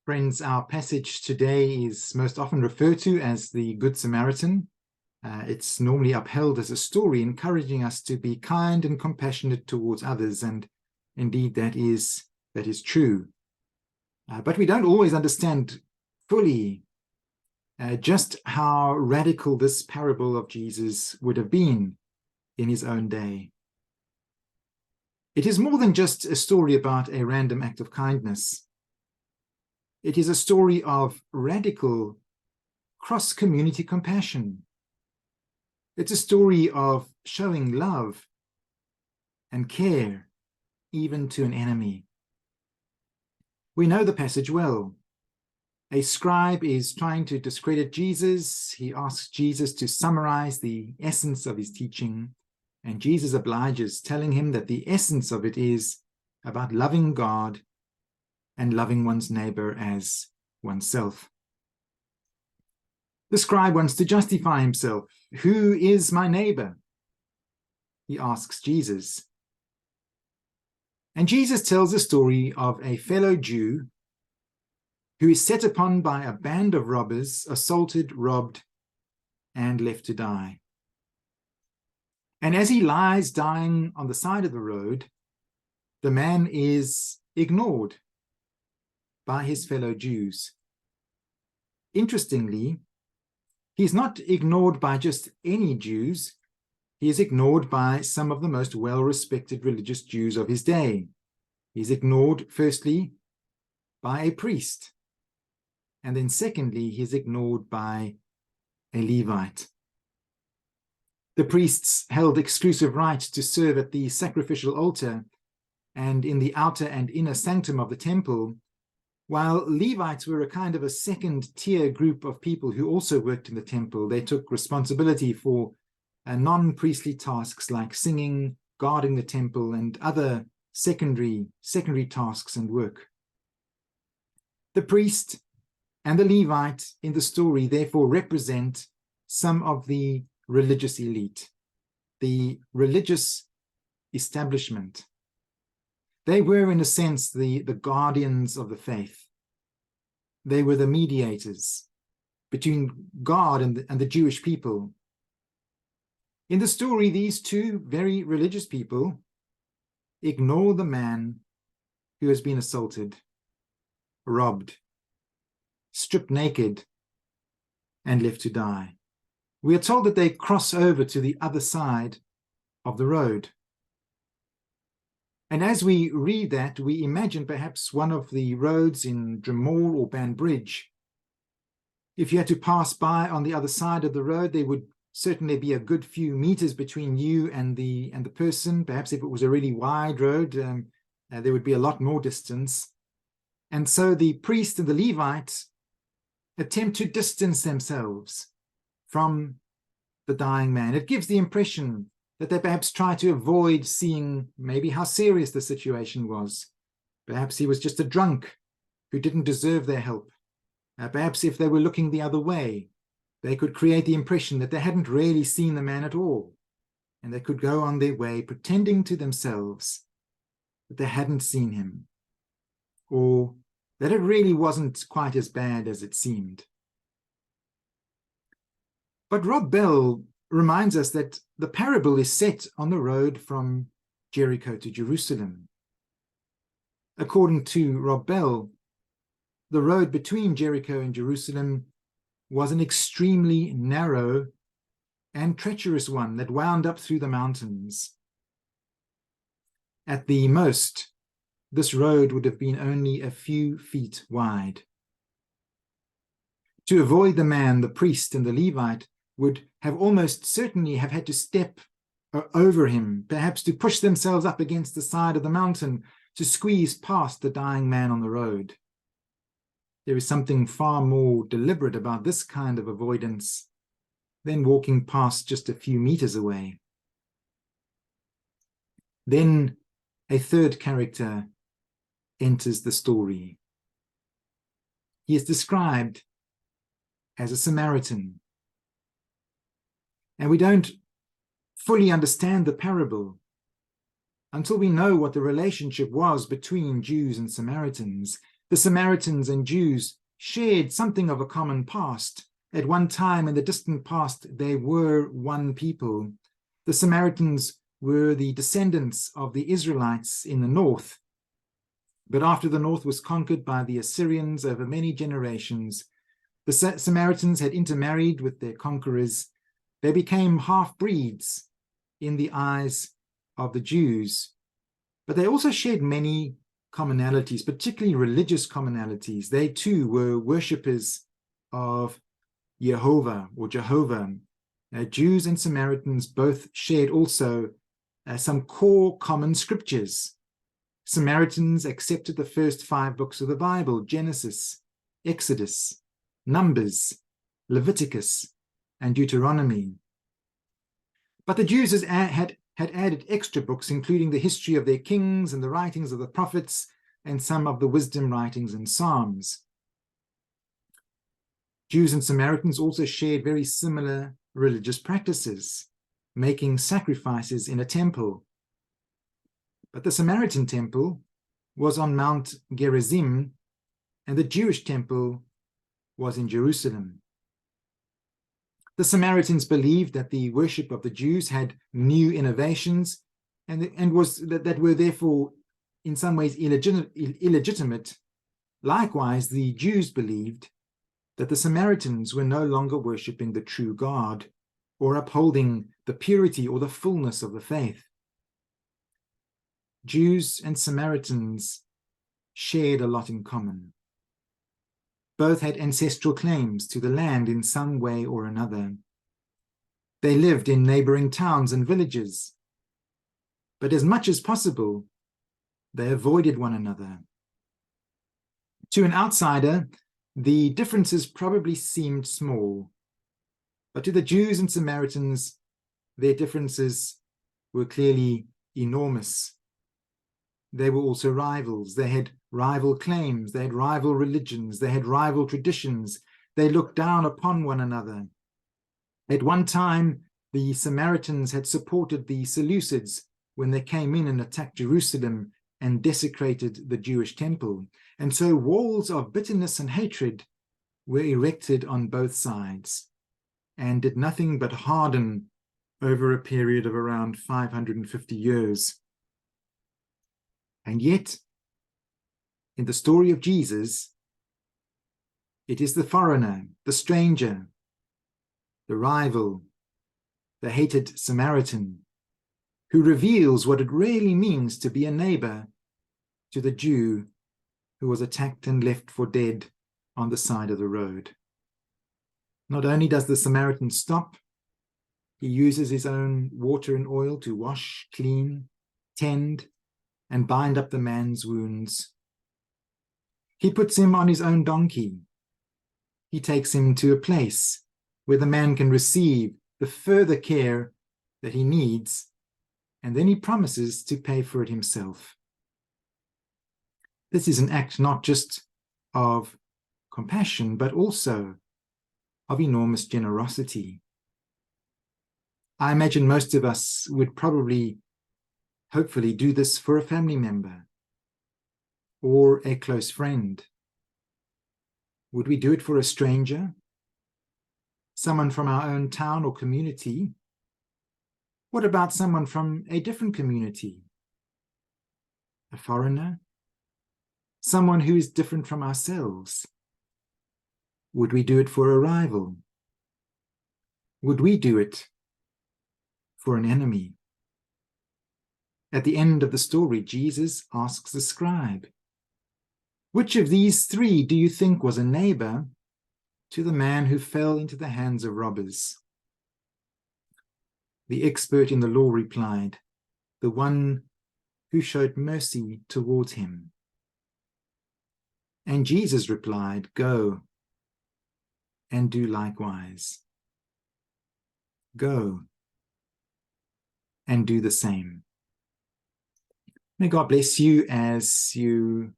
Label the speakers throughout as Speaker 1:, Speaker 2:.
Speaker 1: Friends, our passage today is most often referred to as the Good Samaritan. It's normally upheld as a story encouraging us to be kind and compassionate towards others, and indeed that is true. But we don't always understand fully just how radical this parable of Jesus would have been in his own day. It is more than just a story about a random act of kindness. It is a story of radical cross-community compassion. It's a story of showing love and care, even to an enemy. We know the passage well. A scribe is trying to discredit Jesus. He asks Jesus to summarize the essence of his teaching, and Jesus obliges, telling him that the essence of it is about loving God and loving one's neighbor as oneself. The scribe wants to justify himself. Who is my neighbor? He asks Jesus. And Jesus tells the story of a fellow Jew who is set upon by a band of robbers, assaulted, robbed, and left to die. And as he lies dying on the side of the road, the man is ignored by his fellow Jews. Interestingly, he's not ignored by just any Jews. He is ignored by some of the most well-respected religious Jews of his day. He's ignored, firstly, by a priest. And then secondly, he's ignored by a Levite. The priests held exclusive right to serve at the sacrificial altar and in the outer and inner sanctum of the temple, while Levites were a kind of a second-tier group of people who also worked in the temple. They took responsibility for non-priestly tasks like singing, guarding the temple, and other secondary tasks and work. The priest and the Levite in the story therefore represent some of the religious elite, the religious establishment. They were, in a sense, the guardians of the faith. They were the mediators between God and the Jewish people. In the story, these two very religious people ignore the man who has been assaulted, robbed, stripped naked, and left to die. We are told that they cross over to the other side of the road. And as we read that, we imagine perhaps one of the roads in Dromore or Banbridge. If you had to pass by on the other side of the road, there would certainly be a good few meters between you and the person. Perhaps if it was a really wide road, there would be a lot more distance. And so the priest and the Levite attempt to distance themselves from the dying man. It gives the impression that they perhaps try to avoid seeing maybe how serious the situation was. Perhaps he was just a drunk who didn't deserve their help. Perhaps if they were looking the other way, they could create the impression that they hadn't really seen the man at all, and they could go on their way pretending to themselves that they hadn't seen him, or that it really wasn't quite as bad as it seemed. But Rob Bell reminds us that the parable is set on the road from Jericho to Jerusalem. According to Rob Bell, the road between Jericho and Jerusalem was an extremely narrow and treacherous one that wound up through the mountains. At the most, this road would have been only a few feet wide. To avoid the man, the priest and the Levite would have almost certainly have had to step over him, perhaps to push themselves up against the side of the mountain to squeeze past the dying man on the road. There is something far more deliberate about this kind of avoidance than walking past just a few meters away. Then a third character enters the story. He is described as a Samaritan. And we don't fully understand the parable until we know what the relationship was between Jews and Samaritans. The Samaritans and Jews shared something of a common past. At one time in the distant past, they were one people. The Samaritans were the descendants of the Israelites in the north. But after the north was conquered by the Assyrians over many generations, the Samaritans had intermarried with their conquerors. They became half-breeds in the eyes of the Jews. But they also shared many commonalities, particularly religious commonalities. They too were worshippers of Jehovah or Jehovah. Jews and Samaritans both shared also some core common scriptures. Samaritans accepted the first 5 books of the Bible: Genesis, Exodus, Numbers, Leviticus, and Deuteronomy. But the Jews had added extra books, including the history of their kings and the writings of the prophets and some of the wisdom writings and Psalms. Jews and Samaritans also shared very similar religious practices, making sacrifices in a temple. But the Samaritan temple was on Mount Gerizim, and the Jewish temple was in Jerusalem. The Samaritans believed that the worship of the Jews had new innovations and that were therefore in some ways illegitimate. Likewise, the Jews believed that the Samaritans were no longer worshipping the true God or upholding the purity or the fullness of the faith. Jews and Samaritans shared a lot in common. Both had ancestral claims to the land in some way or another. They lived in neighboring towns and villages, but as much as possible, they avoided one another. To an outsider, the differences probably seemed small, but to the Jews and Samaritans, their differences were clearly enormous. They were also rivals. They had rival claims. They had rival religions. They had rival traditions. They looked down upon one another. At one time, the Samaritans had supported the Seleucids when they came in and attacked Jerusalem and desecrated the Jewish temple. And so walls of bitterness and hatred were erected on both sides and did nothing but harden over a period of around 550 years. And yet, in the story of Jesus, it is the foreigner, the stranger, the rival, the hated Samaritan, who reveals what it really means to be a neighbor to the Jew who was attacked and left for dead on the side of the road. Not only does the Samaritan stop, he uses his own water and oil to wash, clean, tend, and bind up the man's wounds. He puts him on his own donkey. He takes him to a place where the man can receive the further care that he needs, and then he promises to pay for it himself. This is an act not just of compassion, but also of enormous generosity. I imagine most of us would probably, hopefully, do this for a family member or a close friend. Would we do it for a stranger? Someone from our own town or community? What about someone from a different community? A foreigner? Someone who is different from ourselves? Would we do it for a rival? Would we do it for an enemy? At the end of the story, Jesus asks the scribe, "Which of these 3 do you think was a neighbor to the man who fell into the hands of robbers?" The expert in the law replied, "The one who showed mercy towards him." And Jesus replied, "Go and do likewise." Go and do the same. May God bless you as you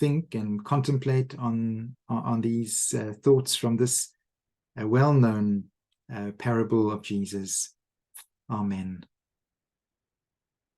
Speaker 1: think and contemplate on these thoughts from this well-known parable of Jesus. Amen.